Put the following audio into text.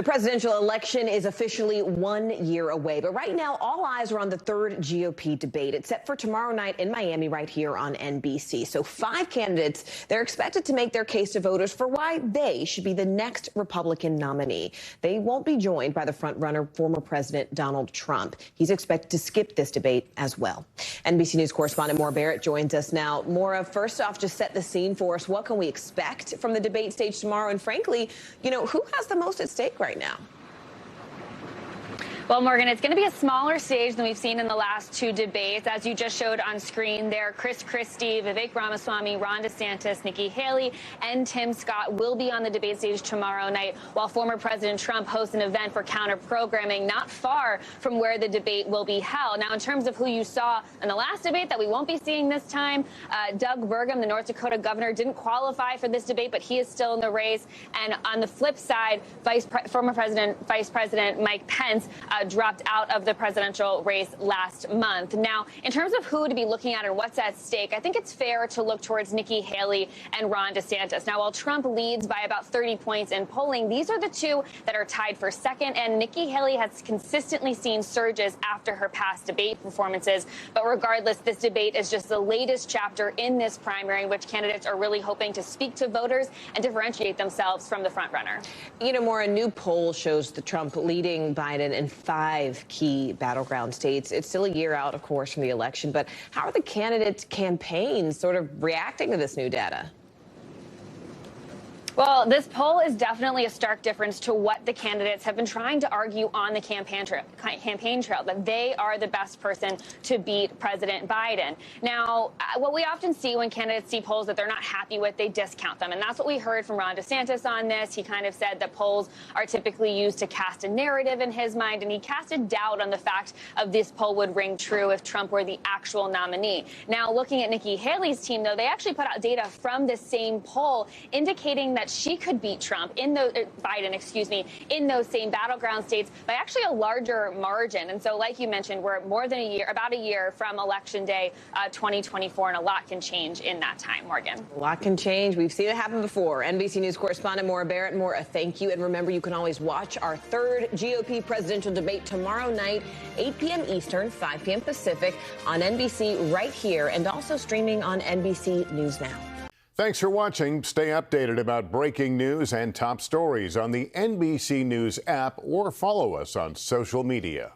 The presidential election is officially 1 year away, but right now all eyes are on the third GOP debate. It's set for tomorrow night in Miami right here on NBC. So 5 candidates, they're expected to make their case to voters for why they should be the next Republican nominee. They won't be joined by the frontrunner, former President Donald Trump. He's expected to skip this debate as well. NBC News correspondent Maura Barrett joins us now. Maura, first off, just set the scene for us. What can we expect from the debate stage tomorrow? And frankly, who has the most at stake right now? Well, Morgan, it's going to be a smaller stage than we've seen in the last 2 debates. As you just showed on screen there, Chris Christie, Vivek Ramaswamy, Ron DeSantis, Nikki Haley, and Tim Scott will be on the debate stage tomorrow night, while former President Trump hosts an event for counter-programming not far from where the debate will be held. Now, in terms of who you saw in the last debate that we won't be seeing this time, Doug Burgum, the North Dakota governor, didn't qualify for this debate, but he is still in the race. And on the flip side, Vice President Mike Pence dropped out of the presidential race last month. Now, in terms of who to be looking at and what's at stake, I think it's fair to look towards Nikki Haley and Ron DeSantis. Now, while Trump leads by about 30 points in polling, these are the 2 that are tied for second, and Nikki Haley has consistently seen surges after her past debate performances. But regardless, this debate is just the latest chapter in this primary in which candidates are really hoping to speak to voters and differentiate themselves from the frontrunner. Maura, a new poll shows the Trump leading Biden in 5 key battleground states. It's still a year out, of course, from the election, but how are the candidates' campaigns sort of reacting to this new data? Well, this poll is definitely a stark difference to what the candidates have been trying to argue on the campaign trail, that they are the best person to beat President Biden. Now, what we often see when candidates see polls that they're not happy with, they discount them. And that's what we heard from Ron DeSantis on this. He kind of said that polls are typically used to cast a narrative in his mind, and he casted doubt on the fact of this poll would ring true if Trump were the actual nominee. Now, looking at Nikki Haley's team, though, they actually put out data from the same poll indicating that she could beat Trump in those Biden, in those same battleground states by actually a larger margin. And so, like you mentioned, we're more than about a year from Election Day 2024, and a lot can change in that time, Morgan. A lot can change. We've seen it happen before. NBC News correspondent Maura Barrett. Maura, thank you. And remember, you can always watch our third GOP presidential debate tomorrow night, 8 p.m. Eastern, 5 p.m. Pacific, on NBC right here, and also streaming on NBC News Now. Thanks for watching. Stay updated about breaking news and top stories on the NBC News app or follow us on social media.